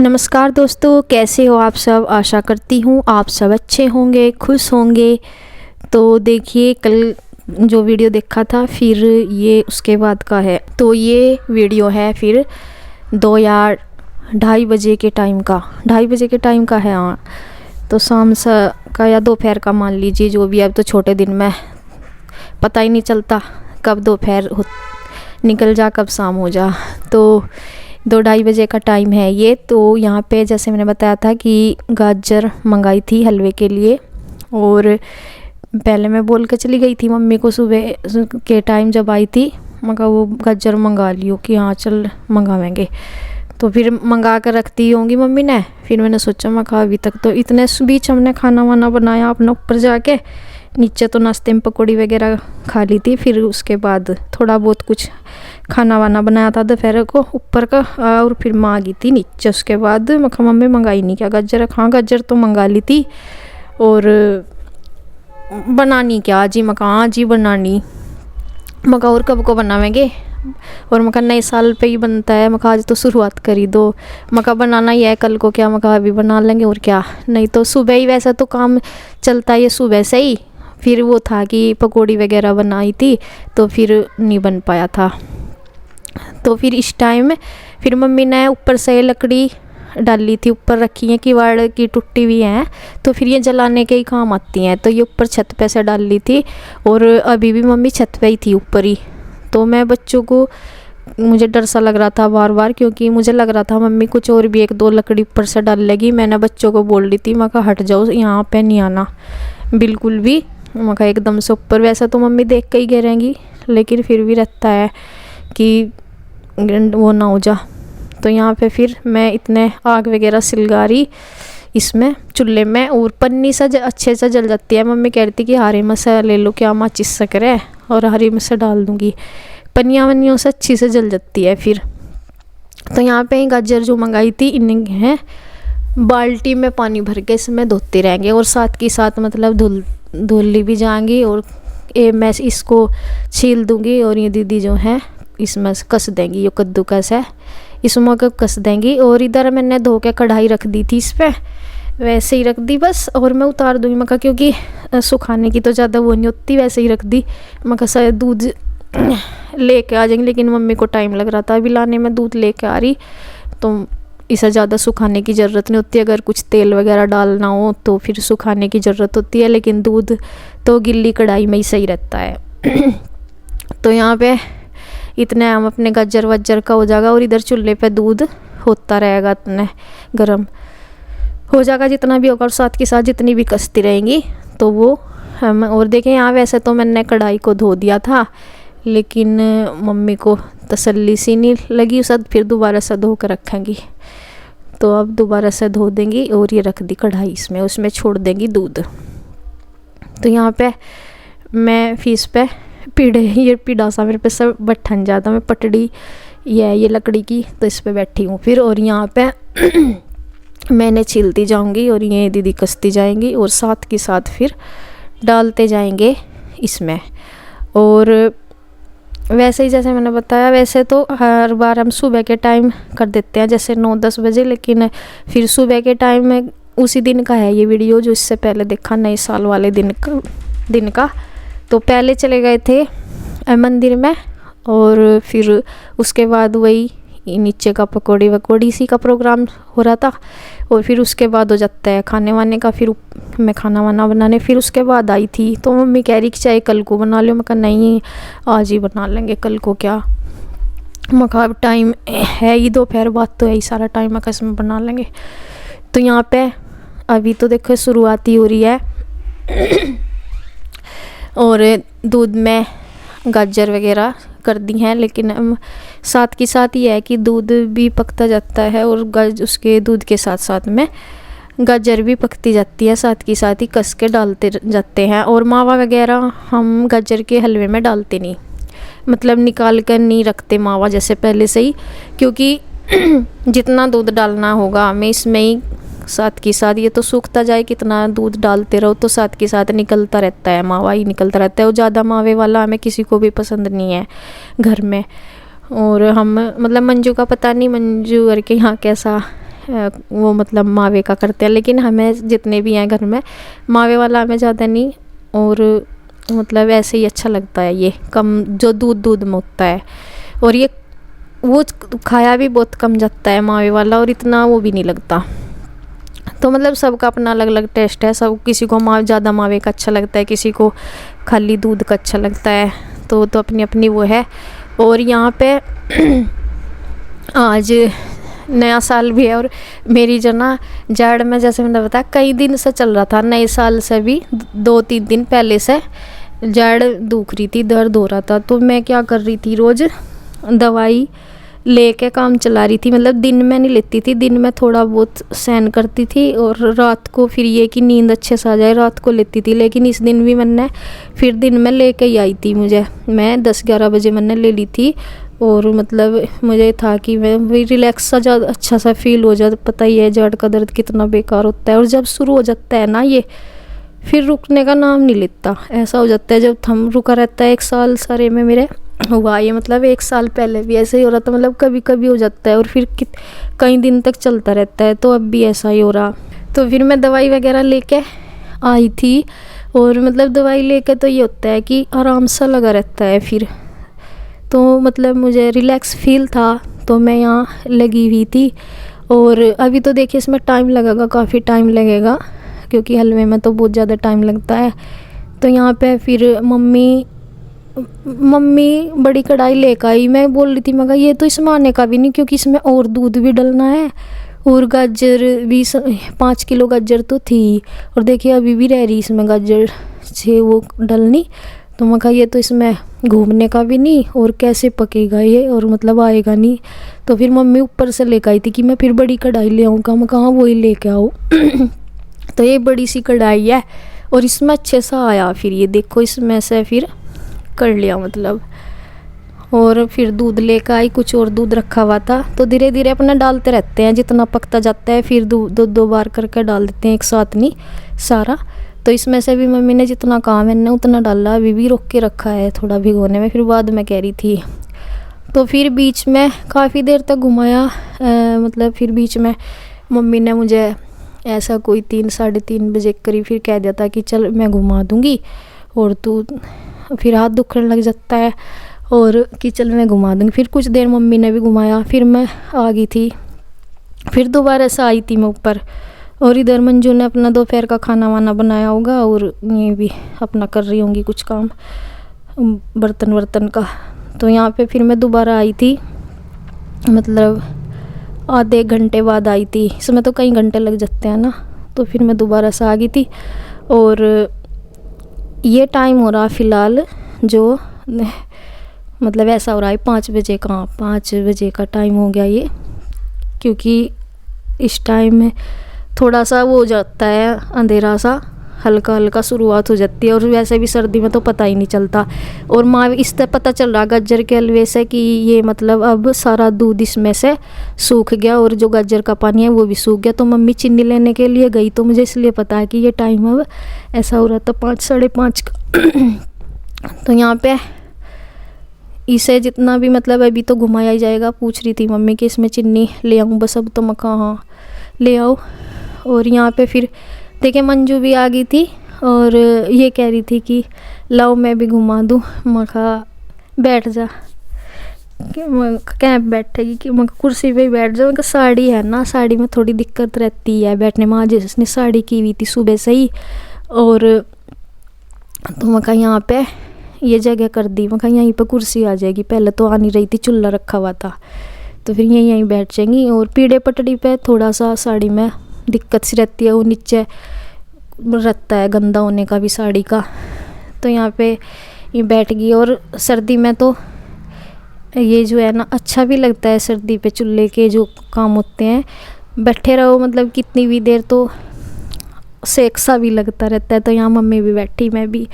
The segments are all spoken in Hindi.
नमस्कार दोस्तों, कैसे हो आप सब। आशा करती हूँ आप सब अच्छे होंगे, खुश होंगे। तो देखिए, कल जो वीडियो देखा था फिर ये उसके बाद का है। तो ये वीडियो है फिर 2 या 2:30 बजे के टाइम का, 2:30 बजे के टाइम का है। हाँ, तो शाम का या दोपहर का मान लीजिए, जो भी। अब तो छोटे दिन में पता ही नहीं चलता कब दोपहर निकल जा, कब शाम हो जा। तो 2-2:30 बजे का टाइम है ये। तो यहाँ पे जैसे मैंने बताया था कि गाजर मंगाई थी हलवे के लिए, और पहले मैं बोल के चली गई थी मम्मी को सुबह के टाइम जब आई थी, मगर वो गाजर मंगा लियो कि हाँ चल मंगावेंगे। तो फिर मंगा कर रखती होंगी मम्मी ने। फिर मैंने सोचा मैं अभी तक तो इतने बीच हमने खाना वाना बनाया अपना ऊपर जाके। नीचे तो नाश्ते में पकौड़ी वगैरह खा ली थी, फिर उसके बाद थोड़ा बहुत कुछ खाना वाना बनाया था दोपहर को ऊपर का, और फिर माँ आ गई थी नीचे। उसके बाद मैं मम्मी मंगाई नहीं क्या गाजर। हाँ, गाजर तो मंगा ली थी, और बनानी क्या जी मका जी बनानी मका, और कब को बनावेंगे। और मका नए साल पे ही बनता है, मका आज तो शुरुआत करी दो। मका बनाना ही है, कल को क्या मका अभी बना लेंगे और क्या। नहीं तो सुबह ही वैसा तो काम चलता है सुबह से ही। फिर वो था कि पकौड़ी वगैरह बनाई थी तो फिर नहीं बन पाया था। तो फिर इस टाइम फिर मम्मी ने ऊपर से लकड़ी डाली थी, ऊपर रखी है किवाड़ की टूटी हुई है, तो फिर ये जलाने के ही काम आती हैं। तो ये ऊपर छत पे से डाल ली थी, और अभी भी मम्मी छत पे ही थी ऊपर ही। तो मैं बच्चों को, मुझे डर सा लग रहा था बार बार, क्योंकि मुझे लग रहा था मम्मी कुछ और भी 1-2 लकड़ी ऊपर से डाल लेगी। मैंने बच्चों को बोल दी थी, मैं कहा हट जाओ, यहाँ पे नहीं आना बिल्कुल भी। मैं कहा एकदम से ऊपर। वैसे तो मम्मी देख के ही गिरेंगी, लेकिन फिर भी रहता है कि वो ना हो जा। तो यहाँ पे फिर मैं इतने आग वगैरह सिलगारी इसमें चूल्हे में, और पन्नी से अच्छे से जल जाती है। मम्मी कह रही थी कि हरी मसा ले लो, क्या माचिस से करे, और हरी मसा डाल दूँगी। पन्नियाँ वन्नियों से अच्छी से जल जाती है फिर। तो यहाँ पे गाजर जो मंगाई थी इन्हें है बाल्टी में पानी भर के इसमें धोते रहेंगे, और साथ के साथ मतलब धुली भी जाएंगी, और मैं इसको छील दूँगी। और ये दीदी जो है इसमें कस देंगी, ये कद्दूकस है इसमें कस देंगी। और इधर मैंने धो के कढ़ाई रख दी थी, इस पर वैसे ही रख दी बस। और मैं उतार दूँगी मका, क्योंकि सुखाने की तो ज़्यादा वो नहीं होती, वैसे ही रख दी। मका शायद दूध लेके आ जाएंगे, लेकिन मम्मी को टाइम लग रहा था अभी लाने में। दूध लेके आ रही तो इसे ज़्यादा सुखाने की ज़रूरत नहीं होती। अगर कुछ तेल वगैरह डालना हो तो फिर सुखाने की ज़रूरत होती है, लेकिन दूध तो गिल्ली कढ़ाई में ही सही रहता है। तो यहाँ पे इतने हम अपने गाजर वाजर का हो जाएगा, और इधर चूल्हे पे दूध होता रहेगा, इतने गर्म हो जाएगा जितना भी होगा। और साथ के साथ जितनी भी कसती रहेंगी तो वो हम। और देखें यहाँ वैसे तो मैंने कढ़ाई को धो दिया था, लेकिन मम्मी को तसल्ली सी नहीं लगी, सब फिर दोबारा से धो कर रखेंगी। तो अब दोबारा से धो देंगी, और ये रख दी कढ़ाई इसमें, उसमें छोड़ देंगी दूध। तो यहाँ पे मैं फीस पे ये पीड़ा सा मेरे पे सब बैठन जाता, मैं पटड़ी ये लकड़ी की, तो इस पे बैठी हूँ फिर। और यहाँ पे मैंने छीलती जाऊँगी, और ये दीदी कसती जाएंगी, और साथ के साथ फिर डालते जाएंगे इसमें। और वैसे ही जैसे मैंने बताया, वैसे तो हर बार हम सुबह के टाइम कर देते हैं, जैसे 9-10 बजे। लेकिन फिर सुबह के टाइम में उसी दिन का है ये वीडियो, जो इससे पहले देखा नए साल वाले दिन का। तो पहले चले गए थे मंदिर में, और फिर उसके बाद वही नीचे का पकौड़ी वकौड़ी इसी का प्रोग्राम हो रहा था। और फिर उसके बाद हो जाता है खाने वाने का। फिर मैं खाना वाना बनाने फिर उसके बाद आई थी। तो मम्मी कह रही कि चाहे कल को बना लो। मैं कहा नहीं, आज ही बना लेंगे, कल को क्या। मका टाइम है ही, दोपहर बाद तो है ही सारा टाइम, मका इसमें बना लेंगे। तो यहाँ पे अभी तो देखो शुरुआत ही हो रही है। और दूध में गाजर वगैरह कर दी हैं, लेकिन साथ के साथ ये है कि दूध भी पकता जाता है, और उसके दूध के साथ साथ में गाजर भी पकती जाती है, साथ के साथ ही कस के डालते जाते हैं। और मावा वगैरह हम गाजर के हलवे में डालते नहीं, मतलब निकाल कर नहीं रखते मावा जैसे पहले से ही, क्योंकि जितना दूध डालना होगा हमें इसमें ही, साथ के साथ ये तो सूखता जाए, कितना दूध डालते रहो तो साथ के साथ निकलता रहता है, मावा ही निकलता रहता है। और ज़्यादा मावे वाला हमें किसी को भी पसंद नहीं है घर में। और हम मतलब मंजू का पता नहीं, मंजू करके यहाँ कैसा वो मतलब मावे का करते हैं, लेकिन हमें जितने भी हैं घर में मावे वाला हमें ज़्यादा नहीं, और मतलब ऐसे ही अच्छा लगता है, ये कम जो दूध में होता है, और ये वो खाया भी बहुत कम जाता है मावे वाला, और इतना वो भी नहीं लगता। तो मतलब सबका अपना अलग अलग टेस्ट है, सब किसी को ज़्यादा मावे का अच्छा लगता है, किसी को खाली दूध का अच्छा लगता है, तो अपनी अपनी वो है। और यहाँ पे आज नया साल भी है, और मेरी जो ना जड़ में, जैसे मैंने बताया कई दिन से चल रहा था, नए साल से भी 2-3 दिन पहले से जड़ दुख रही थी, दर्द हो रहा था। तो मैं क्या कर रही थी, रोज़ दवाई लेके काम चला रही थी। मतलब दिन में नहीं लेती थी, दिन में थोड़ा बहुत सहन करती थी, और रात को फिर ये कि नींद अच्छे से आ जाए रात को लेती थी। लेकिन इस दिन भी मैंने फिर दिन में लेके ही आई थी, मैं 10-11 बजे मैंने ले ली थी। और मतलब मुझे था कि मैं वही रिलैक्स सा ज़्यादा अच्छा सा फील हो जाए। पता ही है जड़ का दर्द कितना बेकार होता है, और जब शुरू हो जाता है ना ये, फिर रुकने का नाम नहीं लेता। ऐसा हो जाता है जब थम रुका रहता है। 1 साल सारे में मेरे हुआ ये, मतलब 1 साल पहले भी ऐसे ही हो रहा था, मतलब कभी कभी हो जाता है और फिर कई दिन तक चलता रहता है। तो अब भी ऐसा ही हो रहा। तो फिर मैं दवाई वगैरह लेके आई थी, और मतलब दवाई लेके तो ये होता है कि आराम सा लगा रहता है फिर, तो मतलब मुझे रिलैक्स फील था, तो मैं यहाँ लगी हुई थी। और अभी तो देखिए इसमें टाइम लगेगा, काफ़ी टाइम लगेगा, क्योंकि हलवे में तो बहुत ज़्यादा टाइम लगता है। तो यहाँ पे फिर मम्मी बड़ी कढ़ाई लेकर आई। मैं बोल रही थी, मगर ये तो इसमें आने का भी नहीं, क्योंकि इसमें और दूध भी डलना है, और गाजर भी 5 किलो गाजर तो थी, और देखिए अभी भी रह रही इसमें गाजर से वो डलनी। तो मैं कहा ये तो इसमें घूमने का भी नहीं, और कैसे पकेगा ये, और मतलब आएगा नहीं। तो फिर मम्मी ऊपर से लेकर आई थी कि मैं फिर बड़ी कढ़ाई ले आऊँगा। मैं कहा वही लेके आओ। तो ये बड़ी सी कढ़ाई है, और इसमें अच्छे सा आया। फिर ये देखो इसमें से फिर कर लिया मतलब, और फिर दूध लेकर आई, कुछ और दूध रखा हुआ था। तो धीरे धीरे अपना डालते रहते हैं, जितना पकता जाता है फिर 2 बार करके डाल देते हैं, एक साथ नहीं सारा। तो इसमें से भी मम्मी ने जितना कहा मैंने उतना डाला, अभी भी रोक के रखा है थोड़ा भिगोने में, फिर बाद में कह रही थी। तो फिर बीच में काफ़ी देर तक घुमाया, मतलब फिर बीच में मम्मी ने मुझे ऐसा कोई 3-3:30 बजे करीब फिर कह दिया था कि चल मैं घुमा दूँगी, और तू फिर हाथ दुखने लग जाता है, और कि चल मैं घुमा दूँगी। फिर कुछ देर मम्मी ने भी घुमाया, फिर मैं आ गई थी। फिर दोबारा से आई थी मैं ऊपर, और इधर मंजू ने अपना दोपहर का खाना वाना बनाया होगा, और ये भी अपना कर रही होंगी कुछ काम बर्तन का। तो यहाँ पे फिर मैं दोबारा आई थी, मतलब आधे घंटे बाद आई थी, इसमें तो कई घंटे लग जाते हैं ना। तो फिर मैं दोबारा से आ गई थी, और ये टाइम हो रहा फ़िलहाल जो मतलब ऐसा हो रहा है 5 बजे का, 5 बजे का टाइम हो गया ये, क्योंकि इस टाइम में थोड़ा सा वो हो जाता है अंधेरा सा, हल्का हल्का शुरुआत हो जाती है। और वैसे भी सर्दी में तो पता ही नहीं चलता। और माँ इससे पता चल रहा गाजर के हलवे से कि ये मतलब अब सारा दूध इसमें से सूख गया, और जो गाजर का पानी है वो भी सूख गया। तो मम्मी चीनी लेने के लिए गई, तो मुझे इसलिए पता है कि ये टाइम अब ऐसा हो रहा था 5-5:30 का। तो यहाँ पे इसे जितना भी मतलब अभी तो घुमाया ही जाएगा। पूछ रही थी मम्मी कि इसमें चीनी ले आऊँ बस अब, तो मैं कहा हाँ ले आओ। और यहाँ पे फिर देखिए मंजू भी आ गई थी, और ये कह रही थी कि लाओ मैं भी घुमा दूँ। मैं कहा बैठ जा, क्या बैठेगी, कि मैं कुर्सी पे बैठ जाऊँ। साड़ी है ना, साड़ी में थोड़ी दिक्कत रहती है बैठने में। आज इसने साड़ी की हुई थी सुबह से ही, और तो मैं कहा यहाँ पे ये जगह कर दी, मैं कहा यहीं पे कुर्सी आ जाएगी। पहले तो आ नहीं रही थी, चूल्हा रखा हुआ था, तो फिर यहीं बैठ जाएंगी। और पीढ़े पटड़ी पे थोड़ा सा साड़ी में दिक्कत सी रहती है, वो नीचे रहता है गंदा होने का भी साड़ी का। तो यहाँ पे ये बैठ गई। और सर्दी में तो ये जो है ना अच्छा भी लगता है, सर्दी पे चूल्हे के जो काम होते हैं बैठे रहो मतलब कितनी भी देर, तो सेक सा भी लगता रहता है। तो यहाँ मम्मी भी बैठी, मैं भी,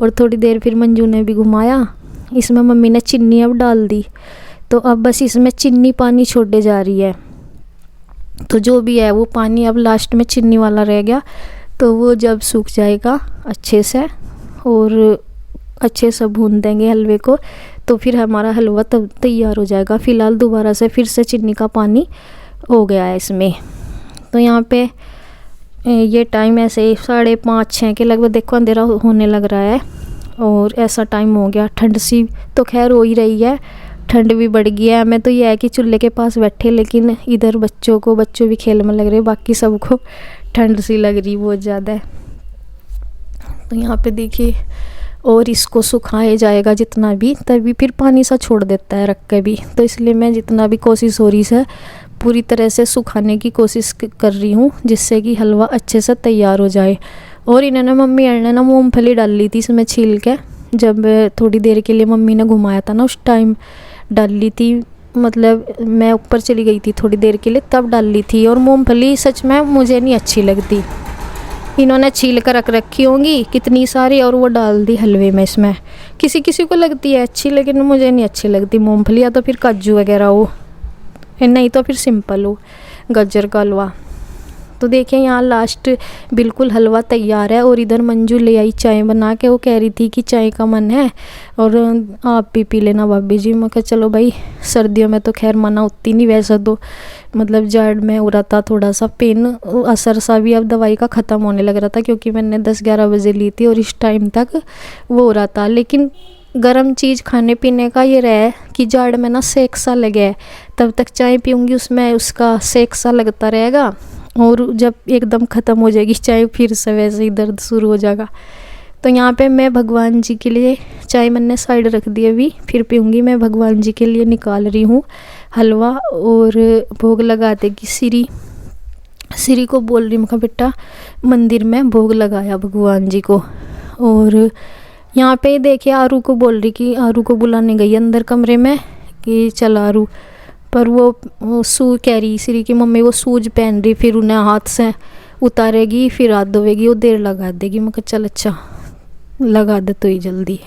और थोड़ी देर फिर मंजू ने भी घुमाया। इसमें मम्मी ने चीनी अब डाल दी, तो अब बस इसमें चीनी पानी छोड़े जा रही है। तो जो भी है वो पानी अब लास्ट में चीनी वाला रह गया, तो वो जब सूख जाएगा अच्छे से और अच्छे से भून देंगे हलवे को, तो फिर हमारा हलवा तब तैयार हो जाएगा। फ़िलहाल दोबारा से फिर से चीनी का पानी हो गया है इसमें। तो यहाँ पे ये टाइम ऐसे 5:30-6 के लगभग देखो अंधेरा होने लग रहा है और ऐसा टाइम हो गया। ठंड सी तो खैर हो ही रही है, ठंड भी बढ़ गई है। हमें तो यह है कि चूल्हे के पास बैठे, लेकिन इधर बच्चों भी खेल में लग रहे, बाकी सबको ठंड सी लग रही बहुत ज़्यादा। तो यहाँ पे देखिए, और इसको सुखाया जाएगा जितना भी, तभी फिर पानी सा छोड़ देता है रख के भी। तो इसलिए मैं जितना भी कोशिश हो रही है पूरी तरह से सुखाने की कोशिश कर रही हूँ, जिससे कि हलवा अच्छे से तैयार हो जाए। और इन्होंने मम्मी ने ना मूंगफली डाल ली थी इसमें छील के, जब थोड़ी देर के लिए मम्मी ने घुमाया था ना उस टाइम डाल ली थी, मतलब मैं ऊपर चली गई थी थोड़ी देर के लिए तब डाल ली थी। और मूंगफली सच में मुझे नहीं अच्छी लगती, इन्होंने छील कर रख रखी होंगी कितनी सारी और वो डाल दी हलवे में। इसमें किसी किसी को लगती है अच्छी, लेकिन मुझे नहीं अच्छी लगती मूंगफली, या तो फिर काजू वगैरह हो, नहीं तो फिर सिंपल हो गाजर का हलवा। तो देखिए यहाँ लास्ट बिल्कुल हलवा तैयार है। और इधर मंजू ले आई चाय बना के, वो कह रही थी कि चाय का मन है और आप भी पी लेना भाभी जी। मैं कहा चलो भाई, सर्दियों में तो खैर मना होती नहीं, वैसे तो मतलब जाड़ में हो रहा था थोड़ा सा पेन, असर सा भी अब दवाई का ख़त्म होने लग रहा था, क्योंकि मैंने 10-11 बजे ली थी और इस टाइम तक वो हो रहा था। लेकिन गर्म चीज़ खाने पीने का ये रहा कि जाड़ में ना सेक सा लगे, तब तक चाय पीऊँगी उसमें उसका सेक सा लगता रहेगा, और जब एकदम ख़त्म हो जाएगी चाय फिर से वैसे ही दर्द शुरू हो जाएगा। तो यहाँ पे मैं भगवान जी के लिए चाय मैंने साइड रख दी, अभी फिर पीऊँगी। मैं भगवान जी के लिए निकाल रही हूँ हलवा और भोग लगा देगी। श्री को बोल रही हूँ बेटा मंदिर में भोग लगाया भगवान जी को। और यहाँ पे देखिए आरू को बोल रही कि आरू को बुलाने गई अंदर कमरे में कि चल आरू, पर वो शू कह रही श्री की मम्मी वो शूज पहन रही, फिर उन्हें हाथ से उतारेगी फिर हाथ धोएगी, वो देर लगा देगी। मैं कहा चल अच्छा लगा दे तो ही जल्दी।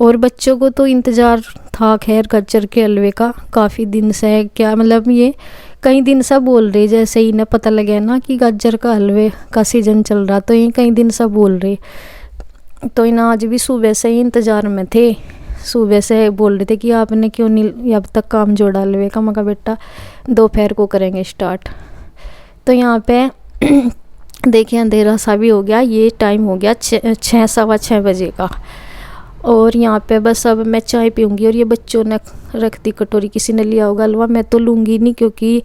और बच्चों को तो इंतज़ार था खैर गाजर के हलवे का काफ़ी दिन से, क्या मतलब ये कई दिन से बोल रहे, जैसे ही इन्हें पता लगे ना कि गाजर का हलवे का सीज़न चल रहा, तो ये कई दिन से बोल रहे। तो इन्हें आज भी सुबह से ही इंतज़ार में थे, सुबह से बोल रहे थे कि आपने क्यों नहीं अब तक काम जोड़ा हलवे का। मैं कहा बेटा दोपहर को करेंगे स्टार्ट। तो यहाँ पे देखिए अंधेरा सा भी हो गया, ये टाइम हो गया 6-6:15 बजे का। और यहाँ पे बस अब मैं चाय पीऊँगी। और ये बच्चों ने रख दी कटोरी, किसी ने लिया होगा हलवा, मैं तो लूँगी नहीं क्योंकि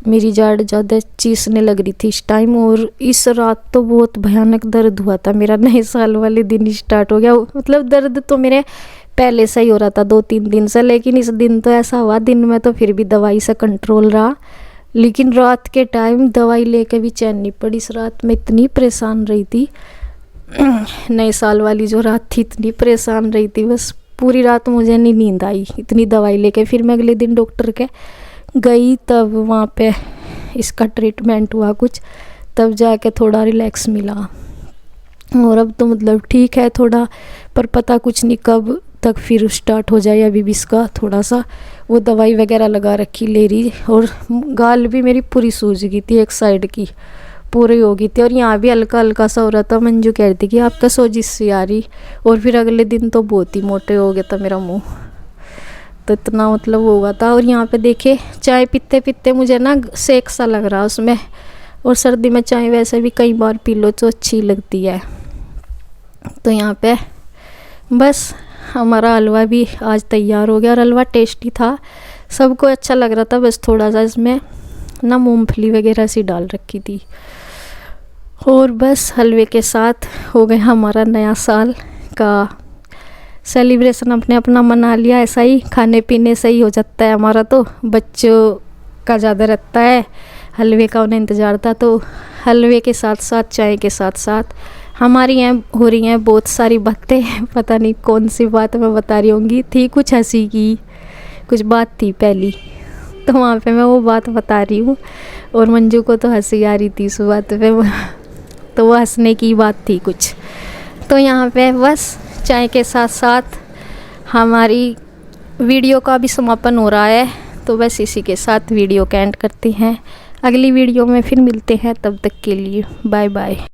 मेरी जाड़ ज़्यादा चीसने लग रही थी इस टाइम। और इस रात तो बहुत भयानक दर्द हुआ था मेरा, नए साल वाले दिन स्टार्ट हो गया। मतलब दर्द तो मेरे पहले से ही हो रहा था 2-3 दिन से, लेकिन इस दिन तो ऐसा हुआ, दिन में तो फिर भी दवाई से कंट्रोल रहा, लेकिन रात के टाइम दवाई लेके भी चैन नहीं पड़ी। इस रात में इतनी परेशान रही थी, नए साल वाली जो रात थी इतनी परेशान रही थी, बस पूरी रात मुझे नहीं नींद आई इतनी दवाई लेके। फिर मैं अगले दिन डॉक्टर के गई, तब वहाँ पे इसका ट्रीटमेंट हुआ कुछ, तब जाके थोड़ा रिलैक्स मिला। और अब तो मतलब ठीक है थोड़ा, पर पता कुछ नहीं कब तक फिर स्टार्ट हो जाए। अभी भी इसका थोड़ा सा वो दवाई वगैरह लगा रखी ले रही। और गाल भी मेरी पूरी सूज गई थी, एक साइड की पूरी हो गई थी, और यहाँ भी हल्का हल्का सा हो रहा था। मंजू कह रही थी कि आपका सोजिश सी आ रही। और फिर अगले दिन तो बहुत ही मोटे हो गया था मेरा मुंह, तो इतना मतलब हो गया था। और यहाँ पे देखिए चाय पीते पीते मुझे ना सेक सा लग रहा उसमें, और सर्दी में चाय वैसे भी कई बार पी लो तो अच्छी लगती है। तो यहाँ पे बस हमारा हलवा भी आज तैयार हो गया, और हलवा टेस्टी था, सबको अच्छा लग रहा था। बस थोड़ा सा इसमें ना मूंगफली वगैरह सी डाल रखी थी। और बस हलवे के साथ हो गया हमारा नया साल का सेलिब्रेशन, अपने अपना मना लिया। ऐसा ही खाने पीने से ही हो जाता है हमारा, तो बच्चों का ज़्यादा रहता है, हलवे का उन्हें इंतज़ार था। तो हलवे के साथ साथ चाय के साथ साथ हमारी यहाँ हो रही हैं बहुत सारी बातें, पता नहीं कौन सी बात मैं बता रही होंगी। थी कुछ हंसी की कुछ बात थी पहली, तो वहाँ पे मैं वो बात बता रही हूँ। और मंजू को तो हंसी आ रही थी उस बात पे, तो वो हंसने की बात थी कुछ। तो यहाँ पे बस चाय के साथ साथ हमारी वीडियो का भी समापन हो रहा है। तो बस इसी के साथ वीडियो का एंड करते हैं, अगली वीडियो में फिर मिलते हैं, तब तक के लिए बाय बाय।